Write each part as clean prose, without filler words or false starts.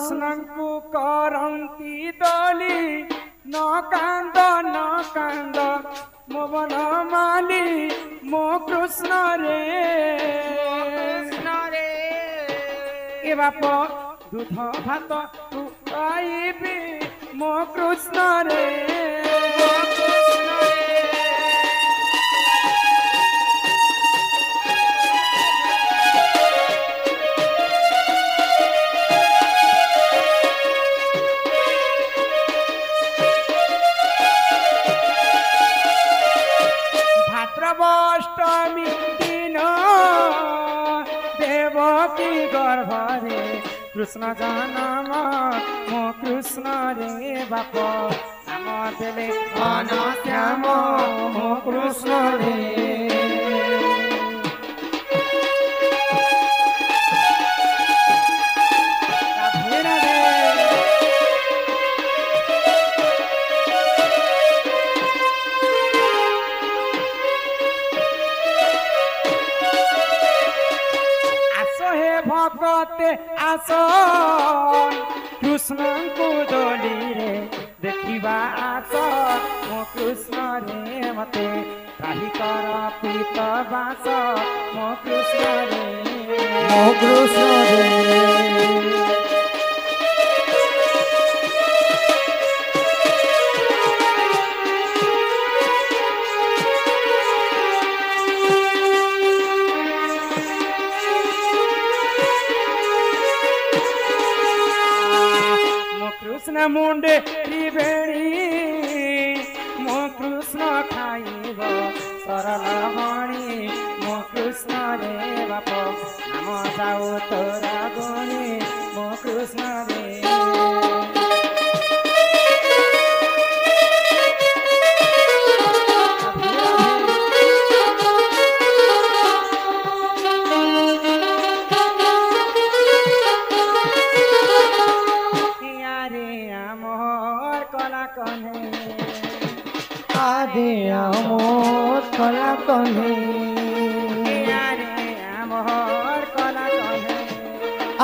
कृष्णଙ୍କୁ କରନ୍ତି ଦୋଳି न कांद मो बन माली मो कृष्ण रे ए बाप दूध भात तू खाइबी मो कृष्ण रे भाद्रवाष्टमी दिन देवकी गर्भरे कृष्ण जन्म मो कृष्ण रे बाप नाम देले घनश्याम मो कृष्ण रे भगते आस कृष्ण को दोली रे देखिबा आस मो कृष्ण रे मते त्राही कर पीत बास मो कृष्ण रे कृष्ण मुंडे त्रिवेणी मो कृष्ण खाइब सरल वाणी मो कृष्ण रे बाप नाम जाऊ तोरा गुणी मो कृष्ण रे आदे आमोर कला कन्हे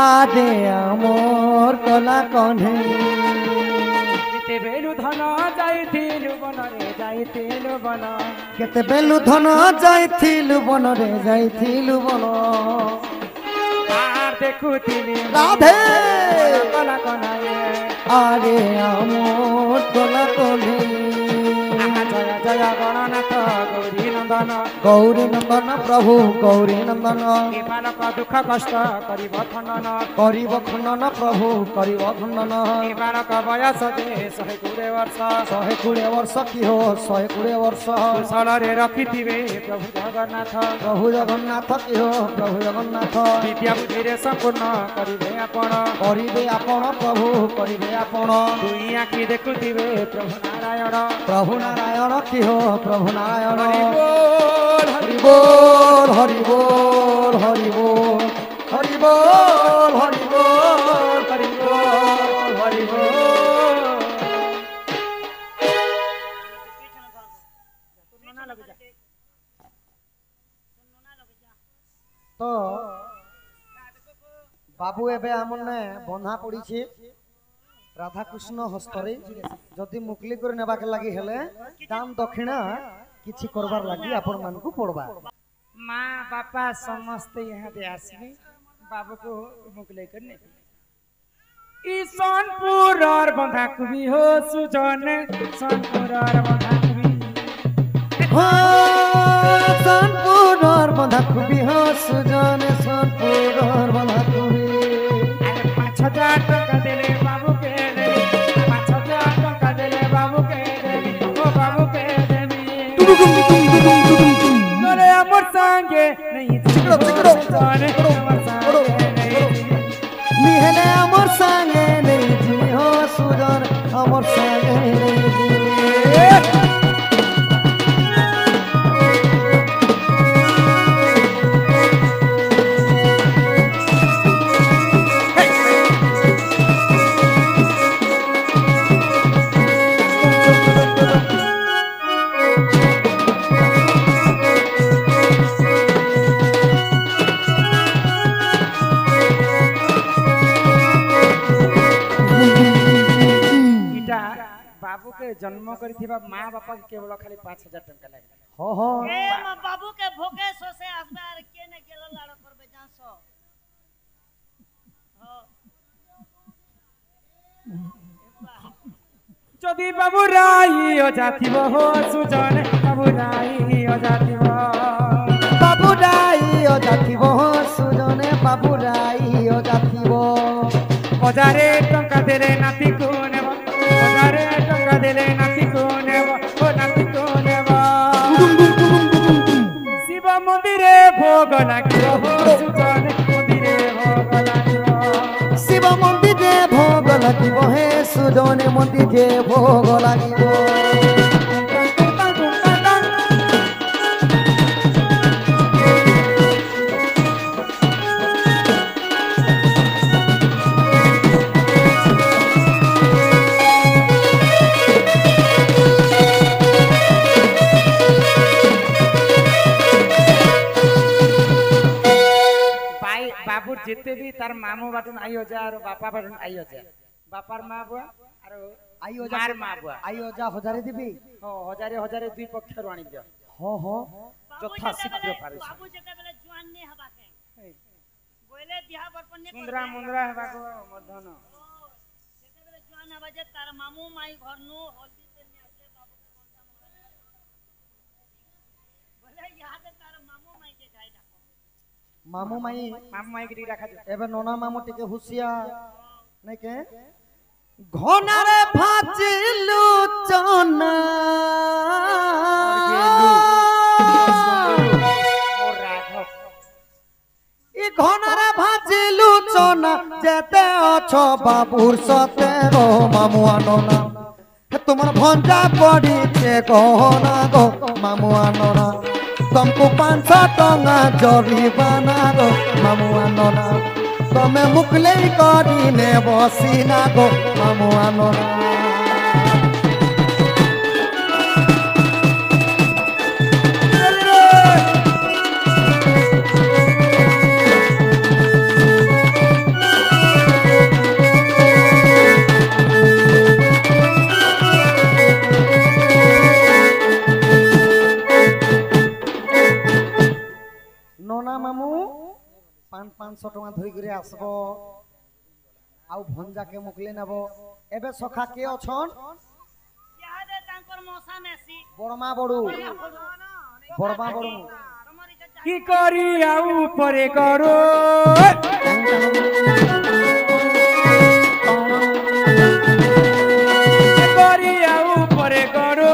आदे आमोर कला कन्हे केते बेलु धन जाइथिलु बन रे जाइथिलु बन केते बेलु धन जाइथिलु बन रे जाइथिलु बन आर देखुथिलि राधे कला कन्हे आदे आमोर कला कन्हे जय जय गणनाथ गौरी नंदन प्रभु गौरी नंदन बालक दुख कष्ट करिब खंडन प्रभु करिब खंडन बालक बयस जे 120 वर्ष कि हो 120 वर्ष कुशल रे रखिथिबे प्रभु जगन्नाथ कि हो प्रभु जगन्नाथ विद्या बुद्धि रे संपूर्ण करिबे आपण प्रभु करिबे आपण दुई आखि देखुथिबे प्रभु नारायण कि हो प्रभु नारायण हरि बोल हरि बोल हरि बोल हरि बोल हरि बोल हरि बोल हरि बोल तो बाबू एबे हमने बंधा पड़ी राधाकृष्ण हस्तरे जदि मुकली कर नेबाक लगी हेले दान दक्षिणा किछि करबार लगी आपण मान को पड़बा माँ बापा समस्त यहाँ दे आसबे बाबू को मुकले कर ने ई सोनपुर और बंधा कुबी हो सुजन सोनपुर और बंधा कुबी हो सोनपुर और बंधा कुबी हो सुजन सोनपुर और बंधा कुबी अरे 5000 टका देले बाबू के अमर संगे नहीं निहले अमर संगे नहीं जी हो सुजन अमर संगे नहीं बाबू के जन्म करथिबा मां बापा के केवल खाली 5000 टका लागला हो हो ए बाबू के भोगे सोसे आसबे आर के ने गेलो लाड़ करबे जासो हो যদি বাবু রাই ও জাতিব হো সুজন বাবু রাই ও জাতিব বাবু রাই ও জাতিব সুজনে বাবু রাই ও জাতিব 1000 টঙ্কা দেলে নাতি কো নেব 1000 টঙ্কা দেলে নাতি কো নেব ও নাতি কো নেব শিব মন্দিরে ভোগ লাগিব হো সুজন মন্দিরে ভোগ লাগিব শিব মন্দিরে ভোগ লাগিব হে সুজনে মন্দিরে ভোগ লাগিব बाबू जिते भी तार मामू बाटन आई हो जा और बापा बाटन आई हो जा बापार मां बुआ और आई हो जा मार मां बुआ आई हो जा हजारे दिबी हो हजारे दुई पक्षर आनी दियो हो हो যথা শীঘ্র পারিস बाबू जेते बेले जुआन ने हबा के बोले बिहा बरपन ने मुंद्रा मुंद्रा हेबाको मधन जेते बेले जुआन हबा जे तार मामू माई घर नु हल्दी ते ने आसले बाबू के कोनसा बोले याद तार मामू माई के जाय डाको मामू माई की राखा जो एबे नोना मामू टिके हुसिया नहीं के घनारे भाजिलु चना इ घनारे भाजिलु चना जेते अछो बाबूर सते गो मामू आनोना तुम्हार भंजा पड़ी छे गहना गो मामू आनोना तुमको 500 टंगा जरिमाना गो मामू आनोना तमे मुखले करी ने बसीना गो मामू आनोना नोना मामू 500 टका धरि करे आसबो आउ भंजा के मुकले नबो एबे सखा के अछन याद तांकर मौसा मेसी बड़मा बड़ू बड़मा बड़ू की करी आउ परे करो करी आउ परे करो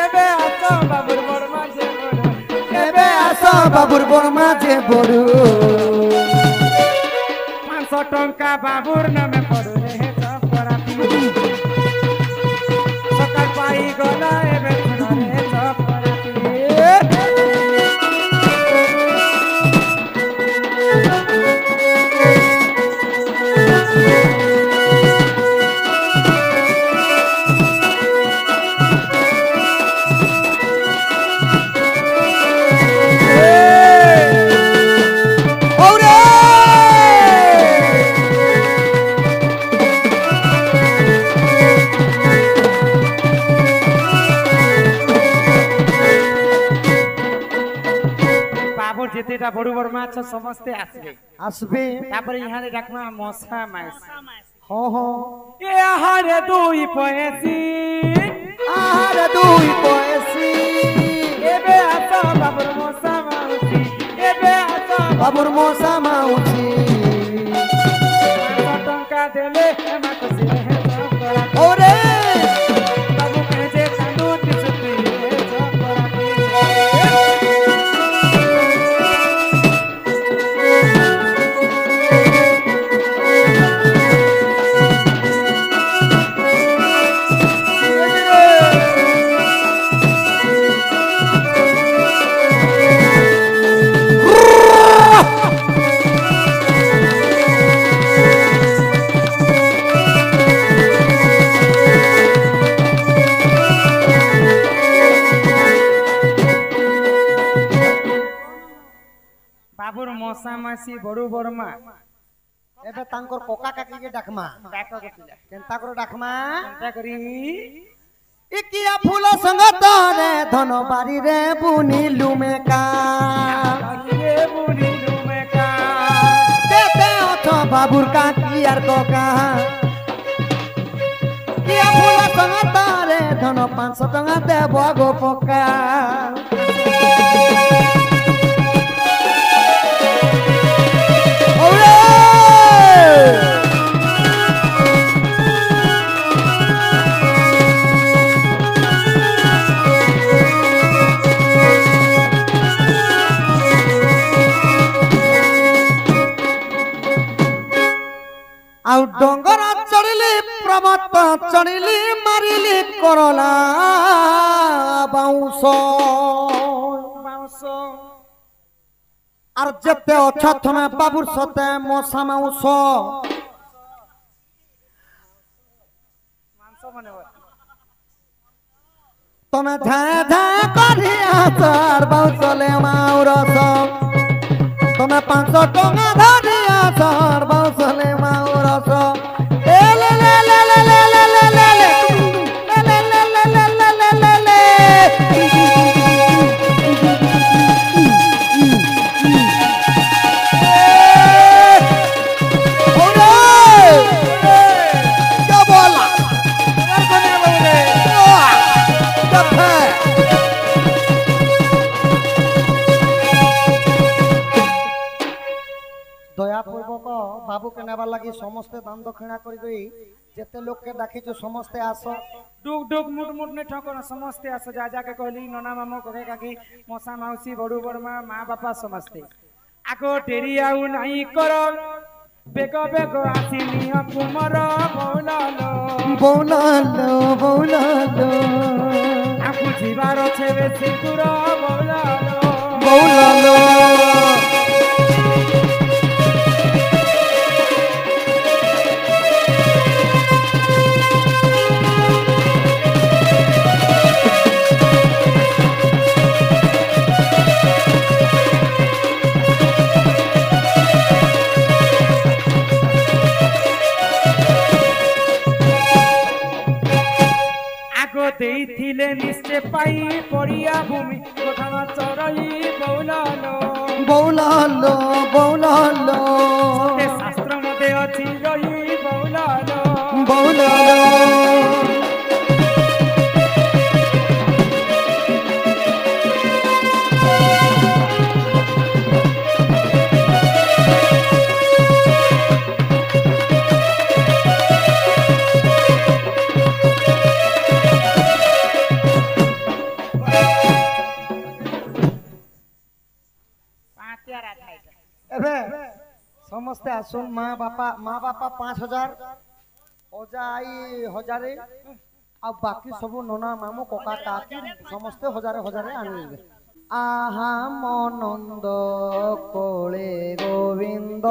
एबे आतो बाबुर बड़मा जे बड़ो एबे आसो बाबुर बड़मा जे बड़ू 500 टंका बाबुर नामे पड़ो रे सब पराती सकाळ पाई गला एबे रे सब पराती जेतेटा बड़ू बड़ माछ समस्ते आसबे आसबे तापर यहाँ रे डाकमा मौसा माइस हो हो ए आहारे दुई पैसी आहारे दुई पैसी एबे आसा बाबुर मौसा माउसी एबे आसा बाबुर मौसा माउसी 500 टंका देले एमा खुशी रहे सब करा ओरे बाबू कहे कांदू तिसती सब करा बाबुर मौसा मासी बड़ू बड़मा एबे तांकर कोका काकी के डाकमा डाक के पिला केनता करो डाकमा चिंता करी इकिया फूल संगत रे धन बारी रे बुनिलु में का ये बुनिलु में का देते अथ बाबुर का कियार कोका किया फूल संगत रे धन 500 टका देब गो पका आउ डोंगर चढ़िली पर्वत चढ़िली मारिली करला बाउंस बाउंस আর যেতে অছথনা বাবুর সাথে মশা মাংস মাংস মানে তুমি ঝা ঝা করি আসার বাউসলে মাউরস তুমি 500 টাকা ধরি আসার বাউসলে মাউরস এ লে লে লে লে লে লে লে লে লে লে লে লে লে লে লে দয়াপূর্বক বাবুকে নেবার লাগি সমস্ত দান দক্ষিণা করি গই যেতে লোককে ডাকিছো সমস্তে আসো ডুক ডুক মুট মুট নে ঠকন সমস্তে আস যা যাকে কইলি ননা মামু ককে কাকি মশা মাউসী বড়ু বড়মা মা বাপা সমস্তে আগো ডেরি আউ নাই কর বেগ বেগ আসিনি কুমর বৌলালো বৌলালো বৌলালো আকু জিবার আছে বেশি দূর বৌলালো বৌলালো ଦେଇଥିଲେ ନିଶ୍ଚେ ପାଇ ପଡ଼ିଆ ଭୂମି ଗୋଠାଣ ଚରଇ ବୌଲାଲୋ ବୌଲାଲୋ ବୌଲାଲୋ ଶାସ୍ତ୍ର ମତେ ଅଛି ରହି ବୌଲାଲୋ ବୌଲାଲୋ समस्ते आसुन माँ बापा 5000 ओजा आई 1000 आ बाकी सब नोना मामू कोका काकी समस्ते 1000 आनिबे आहा मनंद कोले गोविंद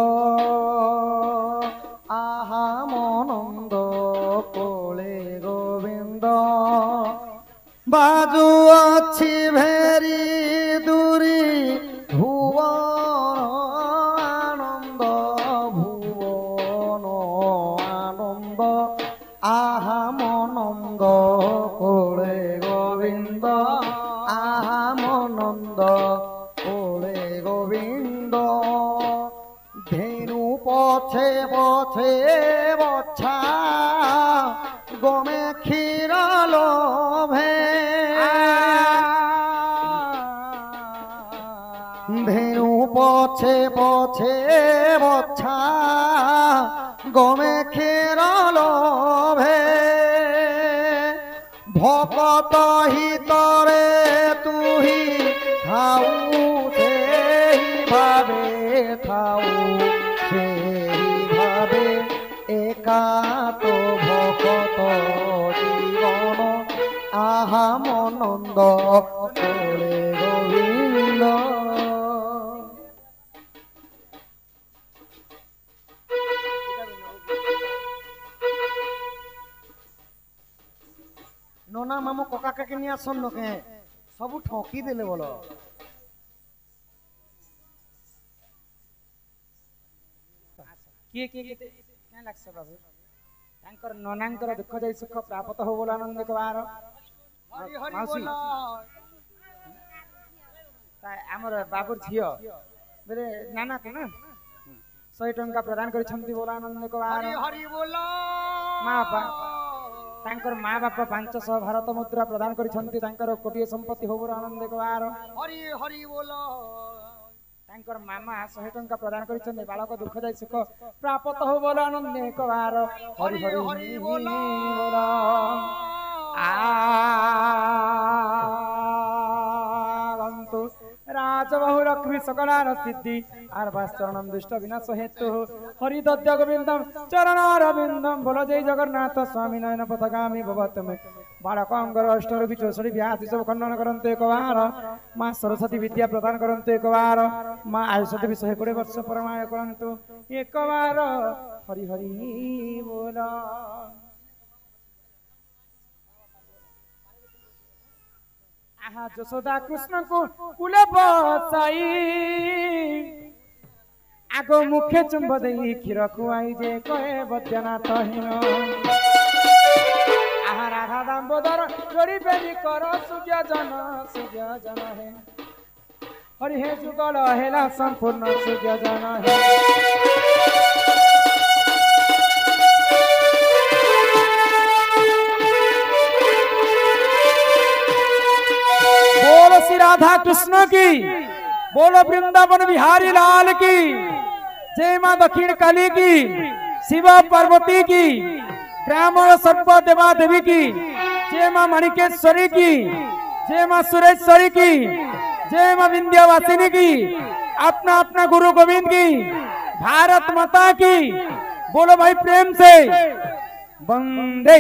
आहा मनंद कोले गोविंद बाजू अच्छी भेरी दूरी आहा मनंद कोले गोविंद आहा मनंद कोले गोविंद धेनु पछे पछे बछा गमे क्षीर लोभे धेनु पछे पछे बछा गमे क्षीर लोभे भकत हितरे तुही खाऊ से भावे खाऊ से भावे एका तो भकत जीवन आहा मनंद कोले गोविंद नोना मामू कोका काकी निया सुन लोके सब ठोकी देले बोलो କିଏ କିଏ କେତେ କାଁ ଲାଗଛ ବାବୁ ତାଙ୍କର ନନାଙ୍କର ଦୁଃଖ ଯାଇ ସୁଖ ପ୍ରାପ୍ତ ହଉ ବୋଲ ଆନନ୍ଦ କବାର ମାଉସୀ ଆମର ବାବୁର ଝିଅ ବୋଲେ ନାନା କୁ ନା 100 ଟଙ୍କା ପ୍ରଦାନ କରିଛନ୍ତି ବୋଲ ଆନନ୍ଦ କବାର ମା ବାପା ତାଙ୍କର ମା ବାପା 500 ଭାରତ ମୁଦ୍ରା ପ୍ରଦାନ କରିଛନ୍ତି ତାଙ୍କର କୋଟିଏ ସମ୍ପତ୍ତି ହଉ ବୋଲ ଆନନ୍ଦ କବାର ତାଙ୍କର ମାମା 100 ଟଙ୍କା ପ୍ରଦାନ କରିଛନ୍ତି ବାଳକ ଦୁଃଖ ଯାଇ ସୁଖ ପ୍ରାପ୍ତ ହଉ ବୋଲ ଆନନ୍ଦ କବାର ହରି ହରି ହରି ବୋଲ আগন্তু রাজবাহু লক্ষ্মী সকলার সিদ্ধি আর বাস্তরণম দুষ্ট বিনাশ হেতু হরিদত্ত গোবিন্দম চরণারবিন্দম বলো জয় জগন্নাথ স্বামী নয়ন পথগামী ভব তুমি বালকঙ্কর অষ্টরোগী 64 ব্যাধি সব খণ্ডন করন্তু একবার মা সরস্বতী বিদ্যা প্রদান করন্তু একবার মা আয়ুষ দেবী 120 বর্ষ পরমায় করন্তু একবার হরি হরি বল আহা যশোদা কৃষ্ণ কো কুলে বসাই আগো মুখে চুম্ব দেই ক্ষীর খুয়াই যে কয়ে বদ্যনাথ হীন আহা রাধা দামোদর জড়ি বেলি কর সূর্য জন হে হরি হে যুগল হেলা সম্পূর্ণ সূর্য জন হে बोलो श्री राधा कृष्ण की बोलो वृंदावन बिहारी लाल की जय मां दक्षिण काली की शिव पार्वती की ग्रामीण सर्व देवा देवी की जय मां मणिकेश्वरी की जय मां सुरेश्वरी की जय मां विंध्यवासिनी की अपना अपना गुरु गोविंद की भारत माता की बोलो भाई प्रेम से वंदे